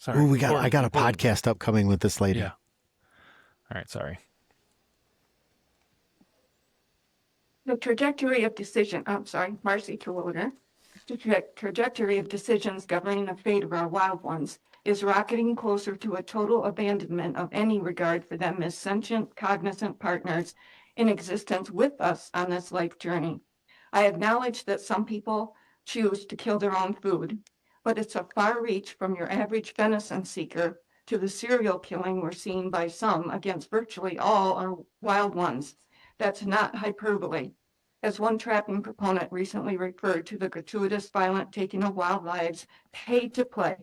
Sorry. Ooh, I got a podcast upcoming with this lady. Yeah. All right. Sorry. The trajectory of decision, I'm sorry, Marcy Terwilliger. The trajectory of decisions governing the fate of our wild ones is rocketing closer to a total abandonment of any regard for them as sentient, cognizant partners in existence with us on this life journey. I acknowledge that some people choose to kill their own food, but it's a far reach from your average venison seeker to the serial killing we're seeing by some against virtually all our wild ones. That's not hyperbole. As one trapping proponent recently referred to the gratuitous, violent taking of wild lives paid to play,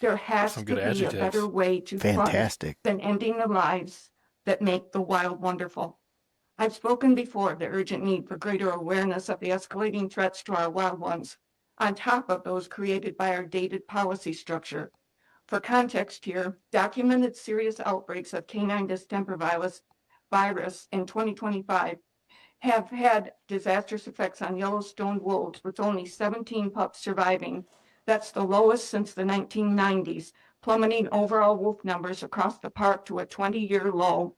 there has Some to good be a adjectives. better way to Fantastic. fund than ending the lives that make the wild wonderful. I've spoken before of the urgent need for greater awareness of the escalating threats to our wild ones, on top of those created by our dated policy structure. For context here, documented serious outbreaks of canine distemper virus in 2025 have had disastrous effects on Yellowstone wolves, with only 17 pups surviving. That's the lowest since the 1990s, plummeting overall wolf numbers across the park to a 20-year low,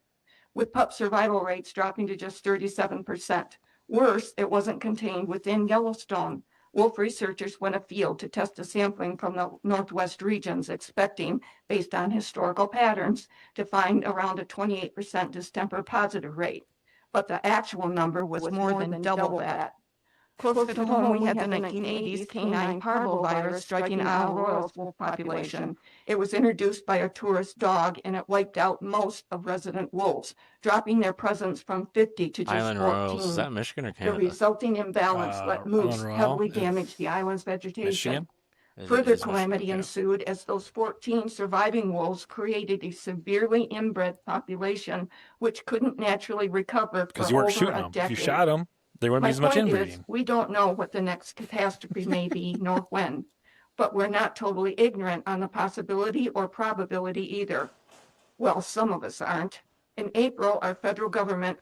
with pup survival rates dropping to just 37%. Worse, it wasn't contained within Yellowstone. Wolf researchers went afield to test a sampling from the Northwest regions, expecting, based on historical patterns, to find around a 28% distemper positive rate. But the actual number was more than double that. Close to home, we had the 1980s canine parvovirus striking Isle Royal's wolf population. It was introduced by a tourist dog, and it wiped out most of resident wolves, dropping their presence from 50 to just Island 14. Royals. Is that Michigan or The Canada? resulting imbalance let moose Island Royal, heavily it's damage the island's vegetation. Michigan? Further Is calamity Michigan, ensued as those 14 surviving wolves created a severely inbred population which couldn't naturally recover Because for you weren't over shooting a them. decade. If you shot them, there wouldn't My be as much point is, inbreeding. we don't know what the next catastrophe may be, nor when, but we're not totally ignorant on the possibility or probability either. Well, some of us aren't. In April, our federal government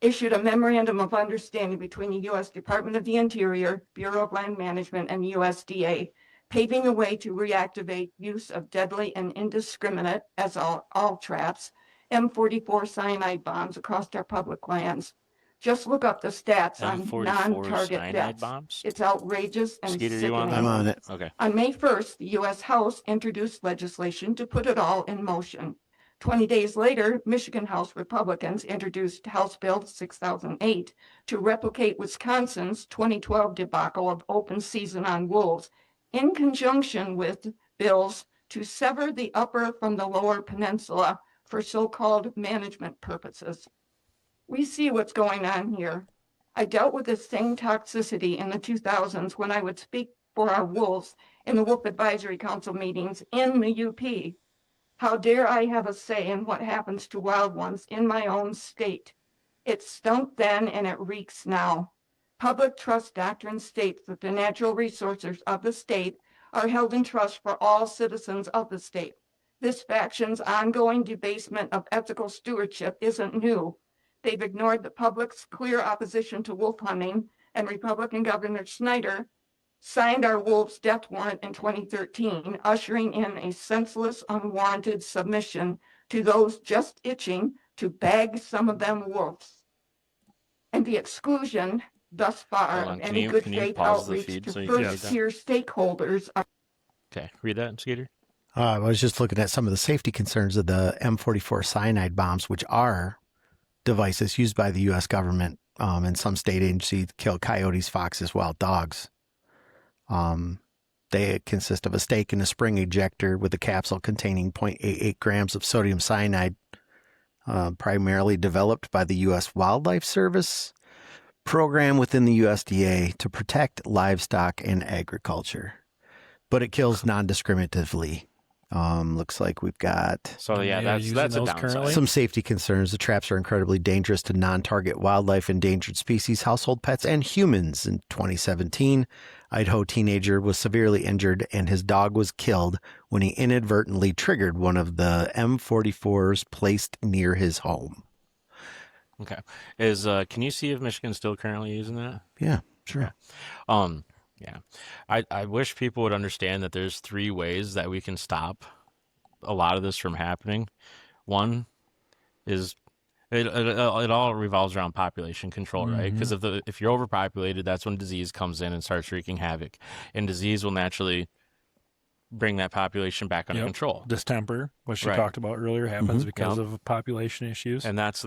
issued a memorandum of understanding between the U.S. Department of the Interior, Bureau of Land Management, and USDA, paving the way to reactivate use of deadly and indiscriminate, as all traps, M44 cyanide bombs across our public lands. Just look up the stats on M44 non-target cyanide deaths. bombs? It's outrageous and Skeeter, sickening. you on that? I'm on it. Okay. On May 1st, the U.S. House introduced legislation to put it all in motion. 20 days later, Michigan House Republicans introduced House Bill 6008 to replicate Wisconsin's 2012 debacle of open season on wolves, in conjunction with bills to sever the upper from the lower peninsula for so-called management purposes. We see what's going on here. I dealt with this same toxicity in the 2000s when I would speak for our wolves in the Wolf Advisory Council meetings in the UP. How dare I have a say in what happens to wild ones in my own state? It stunk then and it reeks now. Public trust doctrine states that the natural resources of the state are held in trust for all citizens of the state. This faction's ongoing debasement of ethical stewardship isn't new. They've ignored the public's clear opposition to wolf hunting, and Republican Governor Snyder signed our wolves' death warrant in 2013, ushering in a senseless, unwarranted submission to those just itching to bag some of them wolves. And the exclusion thus far Hold of on, any can good you faith pause the outreach feed to so you can read that? first-tier stakeholders. Okay. Read that, Skeeter. I was just looking at some of the safety concerns of the M44 cyanide bombs, which are devices used by the U.S. government and some state agencies to kill coyotes, foxes, wild dogs. They consist of a stake and a spring ejector with a capsule containing 0.88 grams of sodium cyanide, primarily developed by the U.S. Wildlife Service program within the USDA to protect livestock and agriculture. But it kills non-discriminatively. Looks like we've got So yeah, They're that's using a those downside. currently? some safety concerns. The traps are incredibly dangerous to non-target wildlife, endangered species, household pets, and humans. In 2017, Idaho teenager was severely injured and his dog was killed when he inadvertently triggered one of the M44s placed near his home. Okay. Can you see if Michigan's still currently using that? Yeah, sure. Yeah. I wish people would understand that there's 3 ways that we can stop a lot of this from happening. One is it all revolves around population control, right? Because if you're overpopulated, that's when disease comes in and starts wreaking havoc, and disease will naturally bring that population back under Yep. control. Distemper, which you Right. talked about earlier, happens because Yep. of population issues. And that's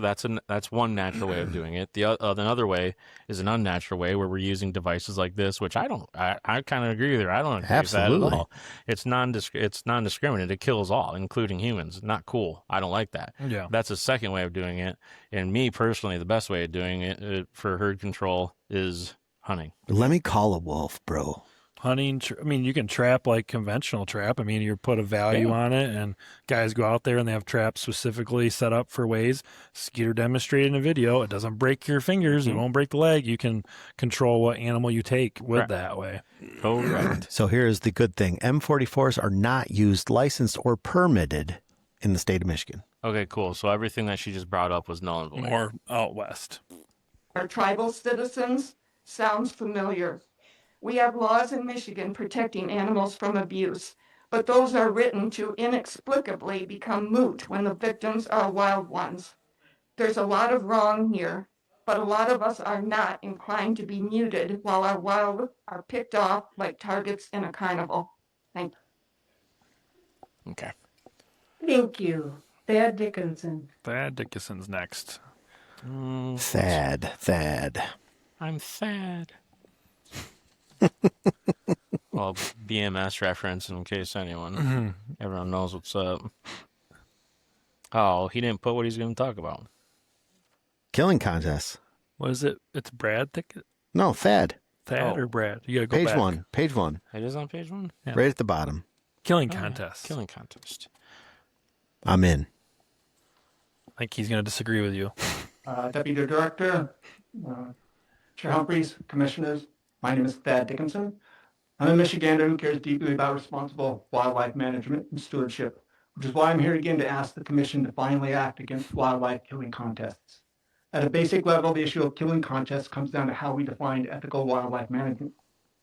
one natural way of doing it. Another way is an unnatural way where we're using devices like this, which I kind of agree with her. I don't agree with that Absolutely. at all. It's non-discriminate. It kills all, including humans. Not cool. I don't like that. Yeah. That's a second way of doing it. And me personally, the best way of doing it for herd control is hunting. Let me call a wolf, bro. Hunting, I mean, you can trap like conventional trap. I mean, you put a value on it, and guys go out there and they have traps specifically set up for ways. Skeeter demonstrated in a video. It doesn't break your fingers. It won't break the leg. You can control what animal you take with that way. Correct. So here's the good thing. M44s are not used, licensed, or permitted in the state of Michigan. Okay, cool. So everything that she just brought up was null and void. More out west. Our tribal citizens sounds familiar. We have laws in Michigan protecting animals from abuse, but those are written to inexplicably become moot when the victims are wild ones. There's a lot of wrong here, but a lot of us are not inclined to be muted while our wild are picked off like targets in a carnival. Thank you. Okay. Thank you. Thad Dickinson. Thad Dickinson's next. Thad. I'm sad. Well, BMS reference in case everyone knows what's up. Oh, he didn't put what he's going to talk about. Killing contests. What is it? It's Brad Dick? No, Thad. Thad or Brad? You gotta go Page back. one. Page one. It is on page 1? Yeah. Right at the bottom. Killing contest. Killing contest. I'm in. I think he's gonna disagree with you. Deputy Director, Chair Humphreys, Commissioners, my name is Thad Dickinson. I'm a Michigander who cares deeply about responsible wildlife management and stewardship, which is why I'm here again to ask the Commission to finally act against wildlife killing contests. At a basic level, the issue of killing contests comes down to how we define ethical wildlife management.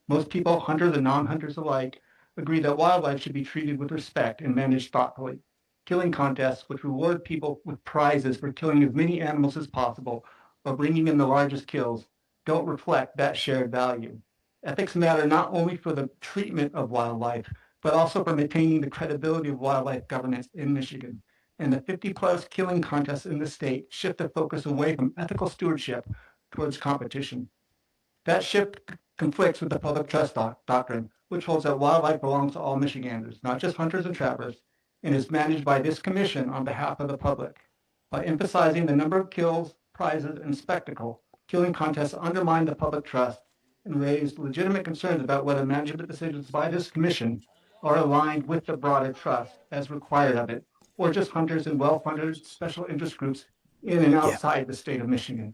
Most people, hunters and non-hunters alike, agree that wildlife should be treated with respect and managed thoughtfully. Killing contests, which reward people with prizes for killing as many animals as possible or bringing in the largest kills, don't reflect that shared value. Ethics matter not only for the treatment of wildlife, but also for maintaining the credibility of wildlife governance in Michigan. And the 50-plus killing contests in the state shift the focus away from ethical stewardship towards competition. That shift conflicts with the public trust doctrine, which holds that wildlife belongs to all Michiganders, not just hunters and trappers, and is managed by this commission on behalf of the public. By emphasizing the number of kills, prizes, and spectacle, killing contests undermine the public trust and raise legitimate concerns about whether management decisions by this commission are aligned with the broader trust as required of it, or just hunters and well-funded special interest groups in and outside the state of Michigan.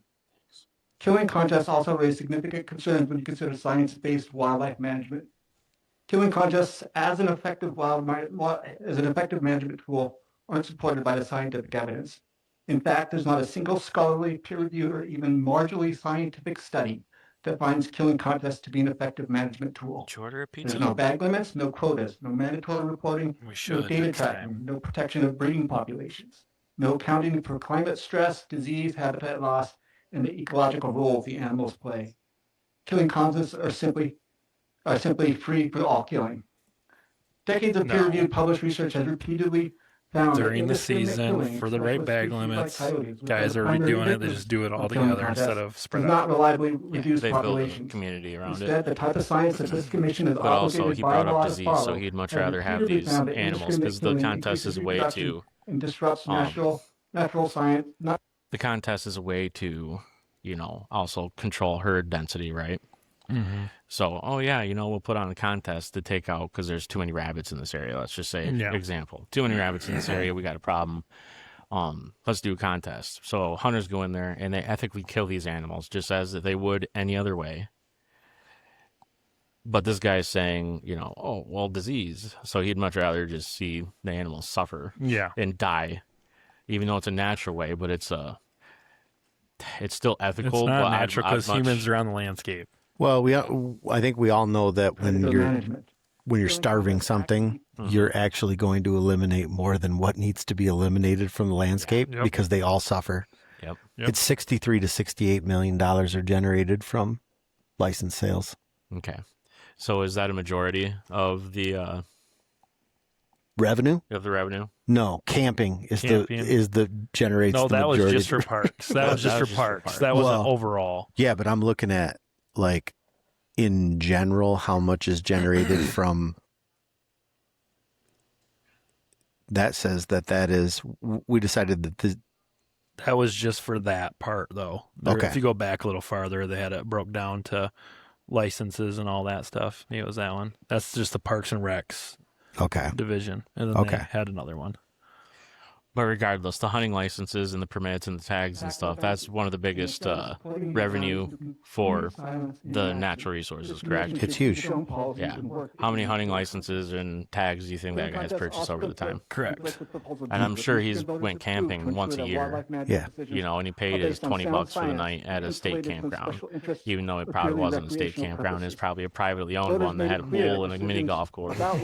Killing contests also raise significant concerns when you consider science-based wildlife management. Killing contests as an effective management tool aren't supported by the scientific evidence. In fact, there's not a single scholarly, peer-reviewed, or even marginally scientific study that finds killing contests to be an effective management tool. Did you order a pizza? There's no bag limits, no quotas, no mandatory reporting, We no should data next tracking, time. no protection of breeding populations, no accounting for climate stress, disease, habitat loss, and the ecological roles the animals play. Killing contests are simply free for all killing. Decades of No. peer-reviewed published research has repeatedly found that During the indiscriminate season, killing, for the right especially bag species like limits, coyotes, which guys the are primary redoing it. They victims just do it all of killing together instead contests, of spread does out. not reliably reduce They build a populations. community around Instead, it. the type of science that this commission is But also, obligated he by brought law up to disease, follow so he'd much has rather have repeatedly these found that animals because the indiscriminate killing contest is increases a way reproduction to and disrupts um, natural science. the contest is a way to, also control herd density, right? So, we'll put on a contest to take out because there's too many rabbits in this area. Let's just say, Yeah. example, too many rabbits in this area. We got a problem. Let's do a contest. So hunters go in there and they ethically kill these animals just as they would any other way. But this guy's saying, disease. So he'd much rather just see the animals suffer Yeah. and die, even though it's a natural way. But it's still ethical. It's not but natural I'd because much- humans are on the landscape. Well, I think we all know that when predator you're management. starving something, you're actually going to eliminate more than what needs to be eliminated from the landscape Yep. because they all suffer. Yep. Yep. It's 63 to 68 million dollars are generated from license sales. Okay. So is that a majority of the Revenue? revenue? No, camping is Camping. the generates No, the that was majority. just for parks. That was just for parks. That Well, wasn't overall. Yeah, but I'm looking at like in general how much is generated from. That says that is we decided that the That was just for that part, though. Okay. If you go back a little farther, they had it broke down to licenses and all that stuff. It was that one. That's just the Parks and Recs okay. division, and then Okay. they had another one. But regardless, the hunting licenses and the permits and the tags and stuff, that's one of the biggest revenue for the natural resources, correct? It's huge. Yeah. How many hunting licenses and tags do you think that guy's purchased over the time? Correct. And I'm sure he's went camping once a year, Yeah. you know, and he paid his $20 for the night at a state campground, even though it probably wasn't a state campground. It's probably a privately owned one that had a pool and a mini golf course, all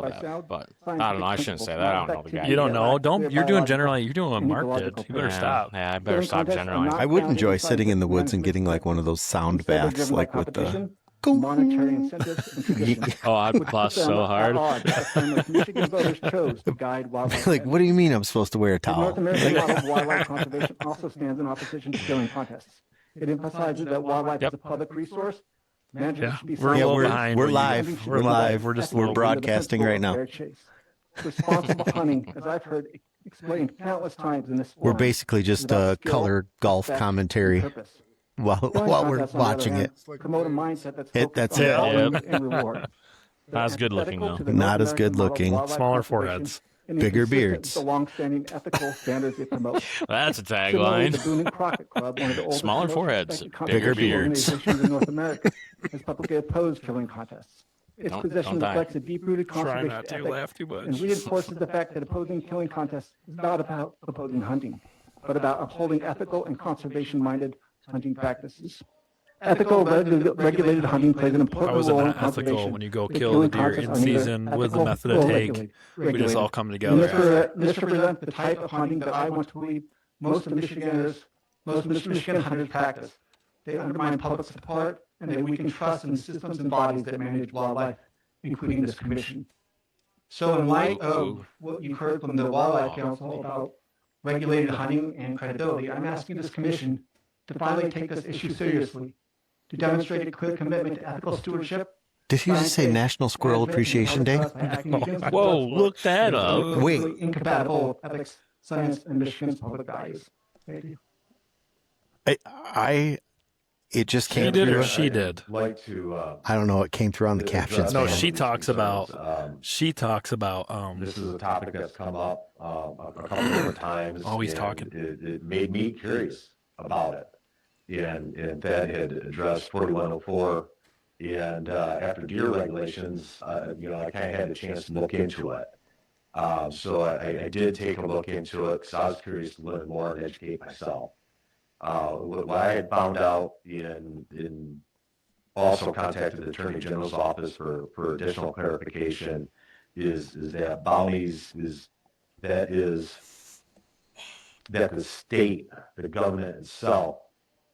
that. But I don't know. I shouldn't say that. I don't know the guy. You don't know. Don't. You're doing generally. You're doing what Mark did. You better Yeah, stop. Yeah, I better stop generalizing. I would enjoy sitting in the woods and getting like one of those sound baths, like with the. monetary incentives and tradition. Oh, I'd bust so hard. Michigan voters chose to guide wildlife. Like, what do you mean I'm supposed to wear a The North towel? American model of wildlife conservation also stands in opposition to killing contests. It emphasizes that wildlife is a public resource. Management Yeah, should be we're a Yeah, little we're- behind. we're where you- live. We're live. We're just. We're broadcasting right now. Responsible hunting, as I've heard explained countless times in this We're forum, basically is just about skill, color golf respect, commentary and purpose. while Killing we're contests, on the other watching hand, it. promote a mindset that's That's focused on it. value Yep. and reward. Not as good looking, Antithetical to though. the North Not as good American model of looking. wildlife Smaller conservation foreheads. and Bigger inconsistent with beards. The long-standing ethical standards it promotes. That's a Similarly, the tagline. Boone and Crockett Club, one of the oldest Smaller and most foreheads, respected bigger conservation beards. organizations in North America, has publicly opposed killing contests. Its Don't position die. reflects a deep-rooted Try conservation not to ethic laugh too much. and reinforces the fact that opposing killing contests is not about opposing hunting, but about upholding ethical and conservation-minded hunting practices. Ethical regulated hunting plays an important How is it role in not ethical conservation. when you go The kill the killing deer contests in are neither season with the ethical method of or take? We just regulated. all come And together. this represents the type of hunting that I want to believe most Michigan hunters practice. They undermine public support, and they weaken trust in systems and bodies that manage wildlife, including this commission. So in light of what you've heard from the Wildlife Council about regulated hunting and credibility, I'm asking this commission to finally take this issue seriously, to demonstrate a clear commitment to ethical stewardship. Did you just say National Squirrel Appreciation Day? Whoa, look that up. Wait. Incompatible with ethics, science, and Michigan's public values. Thank you. It just He came did through. or she did? Like to I don't know. It came through on the captions. No, man. she talks about. She talks about. this is a topic that's come up a couple different times. Always and talking. It made me curious about it. And Thad had addressed 4104. And after deer regulations, I kind of had a chance to look into it. So I did take a look into it because I was curious to learn more and educate myself. What I had found out in also contacted the Attorney General's office for additional clarification is that bounties that the state, the government itself,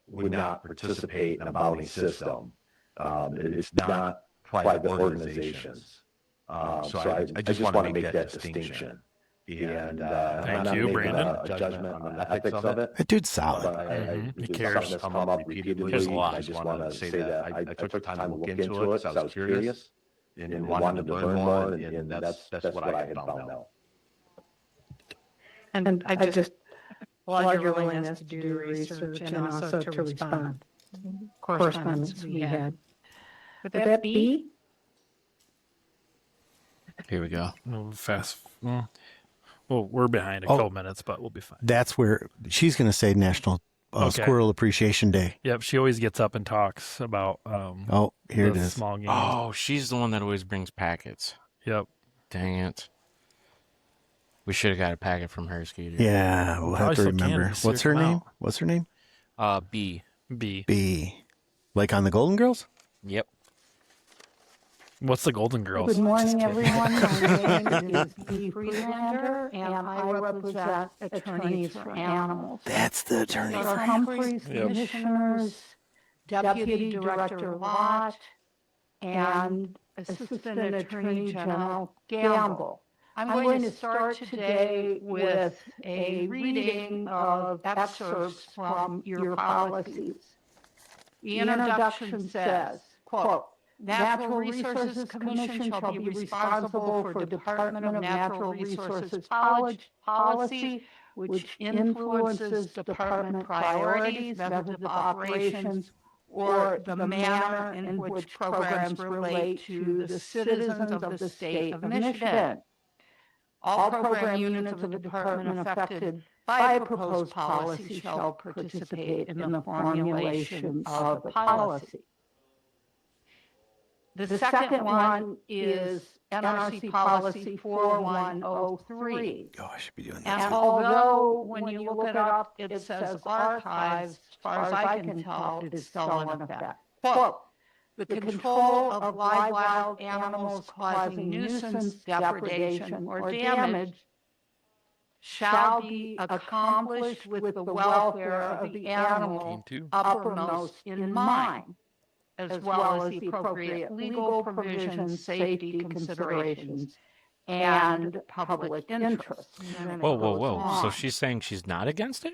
would not participate in a bounty system. It's not private organizations. So I just want to make that distinction. And I'm not you, making Brandon. a judgment on the ethics of it. That dude's solid. But He it's cares. something that's come up repeatedly. Cares a lot. I just want to say that I took the time to look into it because I was curious and wanted to learn more, and that's what I had found out. And I just applaud your willingness to do research and also to respond. Correspondence we had. Would that be? Here we go. Fast. Well, we're behind a couple minutes, but we'll be fine. That's where she's going to say National Okay. Squirrel Appreciation Day. Yep, she always gets up and talks about Oh, here it the is. small games. Oh, she's the one that always brings packets. Yep. Dang it. We should have got a packet from her, Skeeter. Yeah, we'll have Probably to still can remember. if you What's her search them name? out. What's her name? B. B. B. Like on the Golden Girls? Yep. What's the Golden Girls? Good morning, Just kidding. everyone. My name is Dee Friedlander, and I represent Attorneys for Animals. That's the attorney. Director Humphreys, Yep. Commissioners, Deputy Director Lott, and Assistant Attorney General Gamble. I'm going to start today with a reading of excerpts from your policies. The introduction says, quote, Natural Resources Commission shall be responsible for Department of Natural Resources policy, which influences department priorities, methods of operations, or the manner in which programs relate to the citizens of the state of Michigan. All program units of the department affected by a proposed policy shall participate in the formulation of the policy. The second one is NRC Policy 4103. Oh, I should be doing that. And although when you look it up, it says archives, as far as I can tell, it's still in effect. Quote, the control of live wild animals causing nuisance, depredation, or damage shall be accomplished with the welfare of the animal uppermost in mind, as well as the appropriate legal provisions, safety considerations, and public interest. Whoa. So she's saying she's not against it?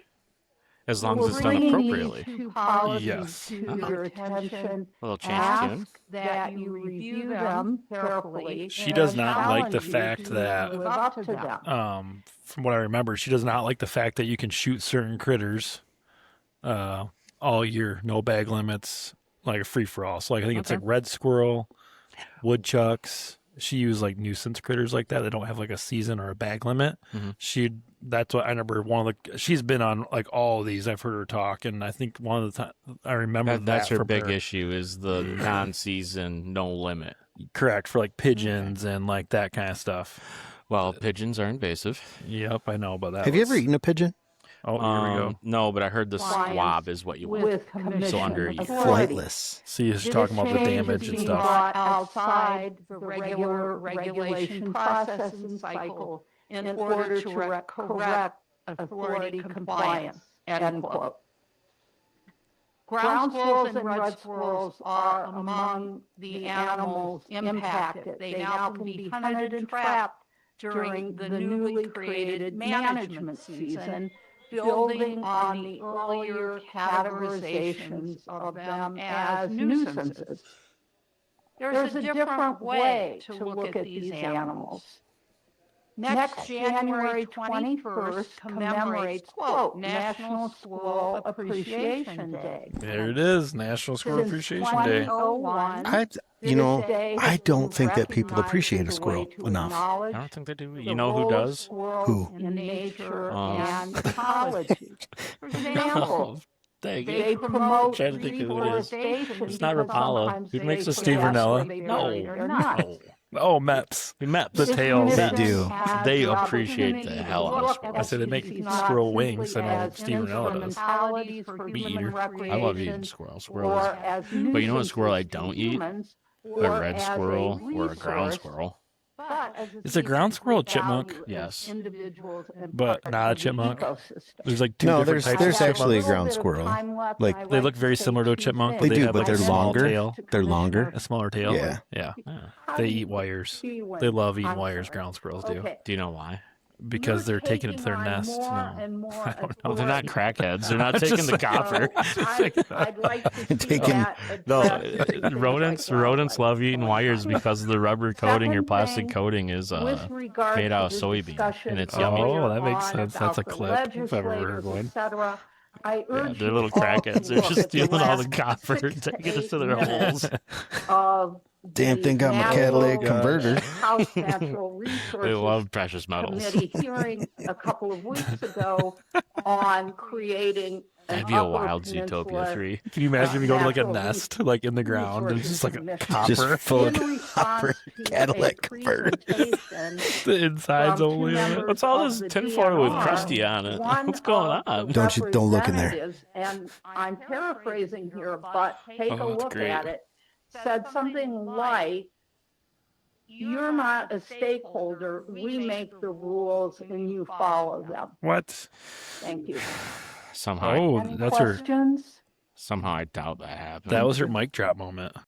As long We're as it's done bringing appropriately. these two policies Yes. to your attention. A little change to tune. Ask that you review them carefully. She does not like the challenge you fact to that- live up to them. From what I remember, she does not like the fact that you can shoot certain critters all year, no bag limits, like a free for all. So like I think it's like red squirrel, woodchucks. She used like nuisance critters like that. They don't have like a season or a bag limit. That's what I remember. She's been on like all of these. I've heard her talk, and I think one of the time I remember That's her from big issue is the non-season, no limit. Correct, for like pigeons and like that kind of stuff. Well, pigeons are invasive. Yep, I know about that. Have you ever eaten a pigeon? Oh, here we go. No, but I heard the Compliance swab is what you want. With commission So under a year. authority. Flightless. See, she's talking about the This change damage is and being stuff. brought outside the regular regulation process and cycle in order to correct authority compliance, end quote. Ground squirrels and red squirrels are among the animals impacted. They now can be hunted and trapped during the newly created management season, building on the earlier categorizations of them as nuisances. There's a different way to look at these animals. Next January 21st commemorates, quote, National Squirrel Appreciation Day. There it is, National Squirrel Since Appreciation Day. 2001, I don't think that people appreciate a squirrel enough. I don't think they do. You know who does? Who? In nature Um, and ecology. For example, Dang they it. promote Trying to think of who it is. reforestation. It's not because Rapala. sometimes Who they makes the forget Steve Rinella? where they buried their nuts. Oh, Meps. We met The This tails. They commission do. has They the appreciate opportunity the to hell out of look squirrels. at I said they make species not squirrel simply wings. I know as Steve Rinella does. instrumentalities for Meat human eater. I love eating recreation squirrel. or Squirrel is as But you know what squirrel I nuisances to don't eat? humans, a or red as squirrel or a ground resource, squirrel. but as Is a ground squirrel a species chipmunk? value as Yes. individuals and But part not a of the chipmunk? ecosystem. There's like two No, different types there's of actually a chipmunks. ground squirrel. Like, They look very similar to a chipmunk. They But do, have but like they're a small longer. Tail, They're longer. a smaller tail. Yeah. Yeah. They eat wires. They love eating wires. Ground squirrels do Do you know why? because they're taking it to their nest. Well, they're not crackheads. They're not taking the copper. I'd like to see Taking- that No, addressed. rodents love eating wires because of the rubber coating or Second plastic thing, coating is With regard made to out of the soybean, discussion and it's yummy. earlier Oh, that makes on sense. That's a about the clip if I've ever heard legislators, one. et cetera, I urge they're you little all crackheads. to They're look just at the stealing all the last copper 6 and to taking it 8 to their minutes holes. of Damn thing got my Natural catalytic converter. House Natural They Resources love precious metals. Committee hearing a couple of weeks ago on creating an That'd be a Upper wild Zootopia Peninsula 3. Can you imagine if you go to like a Natural nest, like in the ground, and it's just like a Resources copper? Just full in of copper response to a catalytic converter. presentation The insides from two only. Of it. members What's all of this the tinfoil with DNR, crusty on it? one What's going of the on? Don't look in there. representatives, and I'm paraphrasing here, but take a Oh, it's look great. at it, said something like, "You're not a stakeholder, we make the rules and you follow them." What? Thank you. Somehow, Oh, Any that's her. questions? somehow I doubt that happened. That was her mic drop moment.